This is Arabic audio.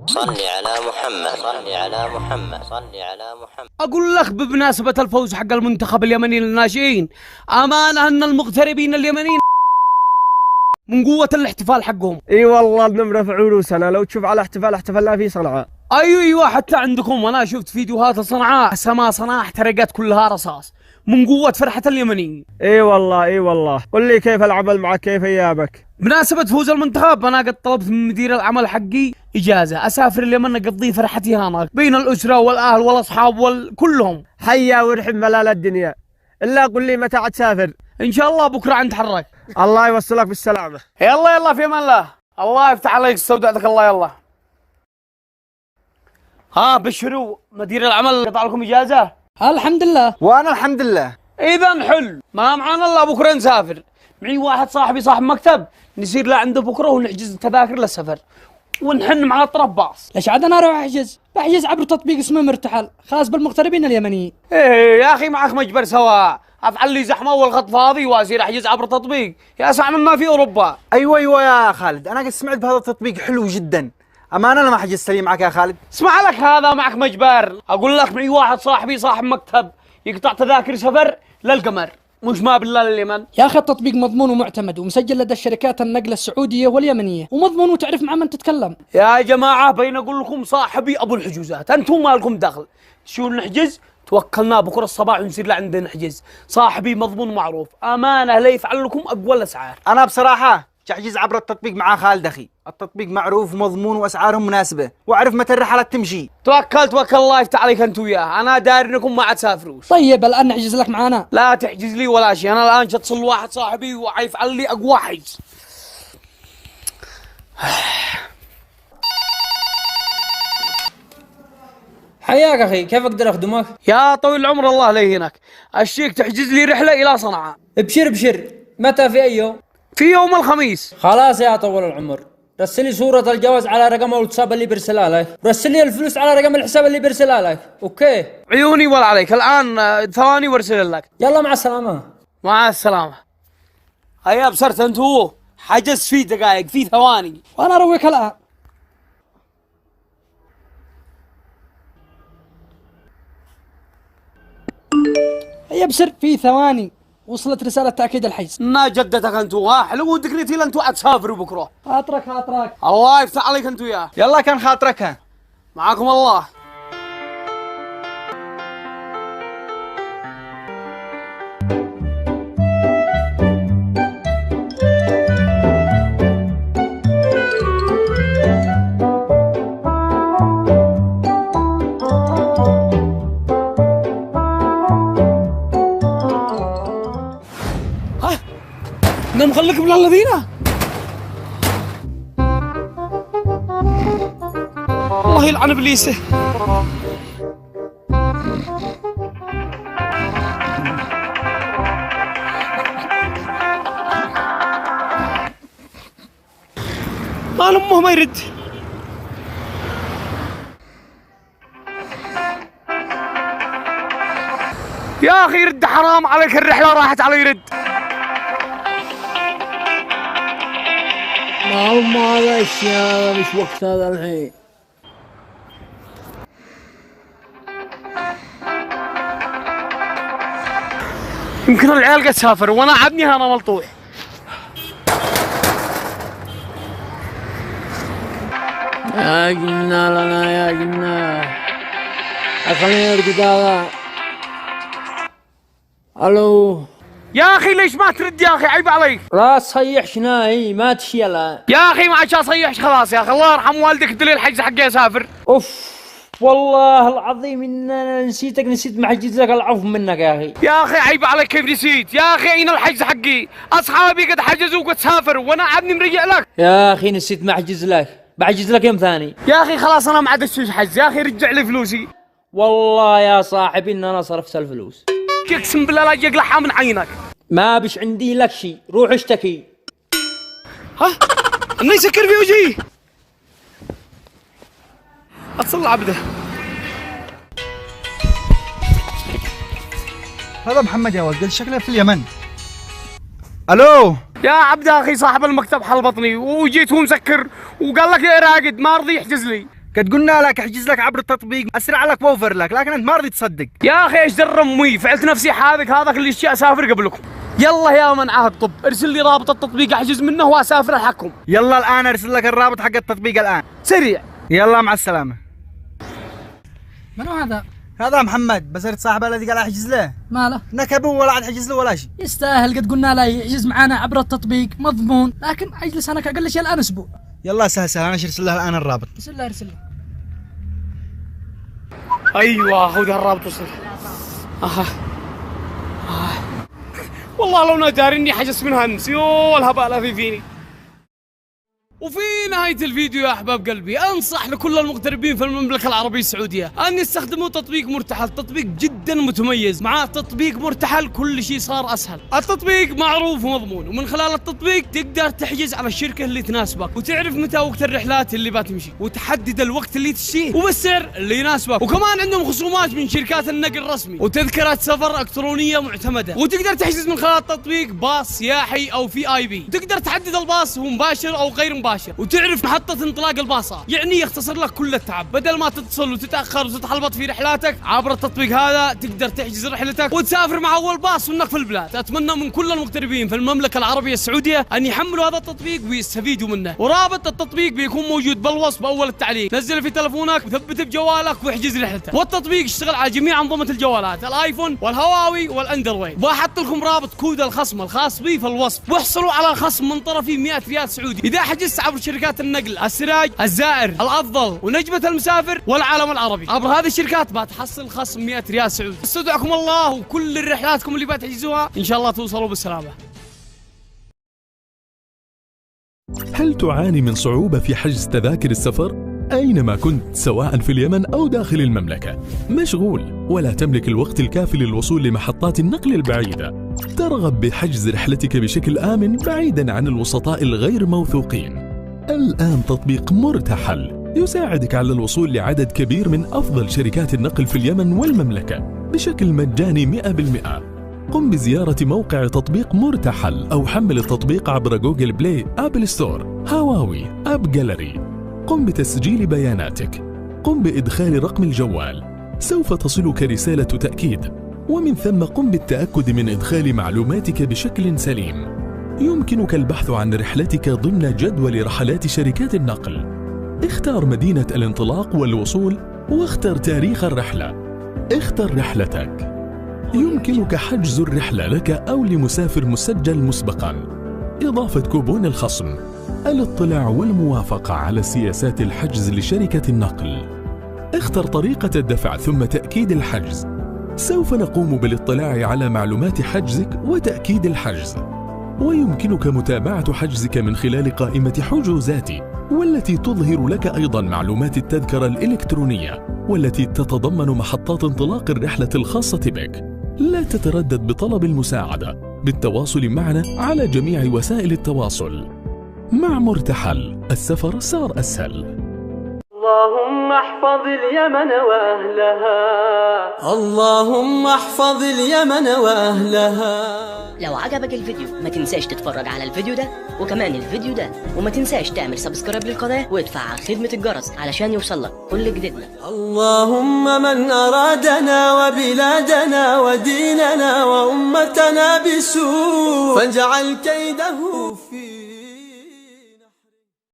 صل على محمد، صل على محمد، صل على محمد. أقول لك بمناسبة الفوز حق المنتخب اليمني للناشئين، أمانة أن المغتربين اليمنيين من قوة الاحتفال حقهم. اي والله بنرفع عروسنا، لو تشوف على احتفلنا في صنعاء. أيوة حتى عندكم، أنا شفت فيديوهات صنعاء، سما صنعاء احترقت كلها رصاص من قوة فرحة اليمنيين. اي والله قل لي كيف العمل معك، كيف ايامك؟ بمناسبة فوز المنتخب أنا قد طلبت من مدير العمل حقي إجازة أسافر اليمن أقضي فرحتي هناك بين الأسرة والأهل والأصحاب كلهم. حيا ورحب ملال الدنيا. الا قل لي متى تسافر؟ إن شاء الله بكرة نتحرك. الله يوصلك بالسلامة. يلا في امان الله. الله يفتح عليك استودعتك الله. يلا ها بشروا مدير العمل قطع لكم اجازه. الحمد لله. وانا الحمد لله. اذا حل ما معانا الا بكره نسافر. معي واحد صاحبي صاحب مكتب نسير له عنده بكره ونحجز التذاكر للسفر ونحن مع اطراف باص. ليش عاد انا اروح احجز؟ بحجز عبر تطبيق اسمه مرتحل خاص بالمغتربين اليمنيين. ايه يا اخي معك مجبر سوا، افعل لي زحمه والخط فاضي واصير احجز عبر تطبيق يا اسع مما في اوروبا. ايوه يا خالد، انا قد سمعت بهذا التطبيق حلو جدا. امانه انا ما حجزت لي معك يا خالد. اسمع لك هذا معك مجبر. اقول لك معي واحد صاحبي صاحب مكتب يقطع تذاكر سفر للقمر، مش ما بالله لليمن. يا اخي التطبيق مضمون ومعتمد ومسجل لدى الشركات النقل السعوديه واليمنيه، ومضمون وتعرف مع من تتكلم. يا جماعه بين اقول لكم صاحبي ابو الحجوزات، انتم ما لكم دخل. شو نحجز؟ توكلنا بكره الصباح ونصير لعنده نحجز. صاحبي مضمون معروف، امانه لا يفعل لكم اقوى الاسعار. انا بصراحه تحجز عبر التطبيق مع خالد اخي، التطبيق معروف ومضمون واسعارهم مناسبه، واعرف متى الرحلات تمشي. توكل الله يفتح عليك انت وياه، انا داير انكم ما عاد تسافروش. طيب الان نحجز لك معانا؟ لا تحجز لي ولا شيء، انا الان اتصل واحد صاحبي وحيفعل لي اقوى حجز. حياك اخي، كيف اقدر اخدمك؟ يا طويل العمر الله لا يهينك، الشيك تحجز لي رحله الى صنعاء. ابشر، متى في اي يوم؟ في يوم الخميس. خلاص يا طويل العمر، رسل لي صورة الجواز على رقم الواتساب اللي برسلها لك، ورسل لي الفلوس على رقم الحساب اللي برسلها لك، اوكي؟ عيوني ولا عليك، الان ثواني وارسل لك. يلا مع السلامة. مع السلامة. هيا ابصرت انت هو حجز في دقائق في ثواني. وانا ارويك الان. يبصر في ثواني وصلت رسالة تأكيد الحجز. ما جدتك انت ها حلو ودقنتي لانتو تسافروا بكره. خاطرك. الله يفتح عليك انت وياه. يلا كان خاطرك. ها معاكم الله. نم خليك من الذين الله يلعن ابليسه. مال امه ما يرد. يا اخي رد حرام عليك، الرحله راحت على يرد. معلش يا مش وقت هذا الحين. يمكن العيال قد سافروا وانا عدني انا ملطوح. يا جنة لنا يا جنة، خليني ارقد هذا. الو يا اخي ليش ما ترد يا اخي؟ عيب عليك. لا تصيح شناهي، ما تشي الان يا اخي ما عاد اصيحش خلاص يا اخي، الله يرحم والدك ادلي الحجز حقي اسافر. اوف والله العظيم ان انا نسيت محجز لك، العفو منك يا اخي. يا اخي عيب عليك كيف نسيت؟ يا اخي اين الحجز حقي؟ اصحابي قد حجزوا وقد سافروا وانا عادني مرجع لك. يا اخي نسيت محجز لك، بحجز لك يوم ثاني. يا اخي خلاص انا ما عاد اشوف حجز، يا اخي رجع لي فلوسي. والله يا صاحبي ان انا صرفت الفلوس. اقسم بالله لا يقلعها من عينك. ما بش عندي لك شيء، روح اشتكي. ها؟ انه يسكر في وجهي. اتصل عبده. هذا محمد يا ولد، شكله في اليمن. الو يا عبد اخي صاحب المكتب حل بطني وجيت هو مسكر وقال لك يا راقد ما رضي يحجز لي. قد قلنا لك احجز لك عبر التطبيق، اسرع لك واوفر لك، لكن انت ما رضي تصدق. يا اخي ايش در امي، فعلت نفسي حاذق هذاك اللي اشياء اسافر قبلكم. يلا يا من عهد طب ارسل لي رابط التطبيق احجز منه واسافر الحقكم. يلا الان ارسل لك الرابط حق التطبيق الان. سريع. يلا مع السلامه. منو هذا؟ هذا محمد بسرت صاحبه الذي قال احجز له. ماله؟ نكبه ولا عاد حجز له ولا شيء. يستاهل، قد قلنا له يحجز معانا عبر التطبيق مضمون، لكن اجلس انا اقل شيء الان اسبوع. يلا سهل سهل، انا ارسل له الان الرابط. ارسل له ارسل له. ايوه هو ذا الرابط وصل. والله لو ناداري اني حجز منها امس، يوه الهباله في فيني. وفي نهاية الفيديو يا أحباب قلبي أنصح لكل المغتربين في المملكة العربية السعودية أن يستخدموا تطبيق مرتحل. تطبيق جدا متميز، مع تطبيق مرتحل كل شيء صار أسهل. التطبيق معروف ومضمون، ومن خلال التطبيق تقدر تحجز على الشركة اللي تناسبك، وتعرف متى وقت الرحلات اللي بتمشي، وتحدد الوقت اللي تشتيه وبالسعر اللي يناسبك. وكمان عندهم خصومات من شركات النقل الرسمي، وتذكرة سفر إلكترونية معتمدة. وتقدر تحجز من خلال التطبيق باص سياحي أو VIP، تقدر تحدد الباص هو مباشر أو غير مباشر، وتعرف محطة انطلاق الباصات، يعني يختصر لك كل التعب. بدل ما تتصل وتتأخر وتتحلبط في رحلاتك، عبر التطبيق هذا تقدر تحجز رحلتك وتسافر مع أول باص وإنك في البلاد. أتمنى من كل المغتربين في المملكة العربية السعودية أن يحملوا هذا التطبيق ويستفيدوا منه، ورابط التطبيق بيكون موجود بالوصف بأول التعليق. نزله في تلفونك وثبته بجوالك واحجز رحلتك. والتطبيق يشتغل على جميع أنظمة الجوالات، الآيفون والهواوي والأندرويد. وأحط لكم رابط كود الخصم الخاص بي في الوصف، واحصلوا على الخصم من طرفي 100 ريال سعودي إذا حجزت عبر شركات النقل السراج، الزائر، الأفضل، ونجمة المسافر، والعالم العربي. عبر هذه الشركات بتحصل خصم 100 ريال سعودي. استودعكم الله، وكل رحلاتكم اللي بتحجزوها إن شاء الله توصلوا بالسلامة. هل تعاني من صعوبة في حجز تذاكر السفر؟ أينما كنت سواء في اليمن أو داخل المملكة، مشغول ولا تملك الوقت الكافي للوصول لمحطات النقل البعيدة؟ ترغب بحجز رحلتك بشكل آمن بعيداً عن الوسطاء الغير موثوقين. الآن تطبيق مرتحل يساعدك على الوصول لعدد كبير من أفضل شركات النقل في اليمن والمملكة بشكل مجاني 100%. قم بزيارة موقع تطبيق مرتحل أو حمل التطبيق عبر جوجل بلاي، آبل ستور، هواوي، آب جاليري. قم بتسجيل بياناتك، قم بإدخال رقم الجوال، سوف تصلك رسالة تأكيد، ومن ثم قم بالتأكد من إدخال معلوماتك بشكل سليم. يمكنك البحث عن رحلتك ضمن جدول رحلات شركات النقل. اختار مدينة الانطلاق والوصول، واختر تاريخ الرحلة. اختر رحلتك. يمكنك حجز الرحلة لك أو لمسافر مسجل مسبقاً، إضافة كوبون الخصم، الاطلاع والموافقة على سياسات الحجز لشركة النقل. اختر طريقة الدفع ثم تأكيد الحجز. سوف نقوم بالاطلاع على معلومات حجزك وتأكيد الحجز. ويمكنك متابعة حجزك من خلال قائمة حجوزاتي، والتي تظهر لك أيضاً معلومات التذكرة الإلكترونية، والتي تتضمن محطات انطلاق الرحلة الخاصة بك. لا تتردد بطلب المساعدة بالتواصل معنا على جميع وسائل التواصل. مع مرتحل السفر صار أسهل. اللهم احفظ اليمن وأهلها، اللهم احفظ اليمن وأهلها. لو عجبك الفيديو ما تنساش تتفرج على الفيديو ده وكمان الفيديو ده، وما تنساش تعمل سبسكرايب للقناة وتفعل خدمة الجرس علشان يوصلك كل جديدنا. اللهم من أرادنا وبلادنا وديننا وأمتنا بسوء فاجعل كيده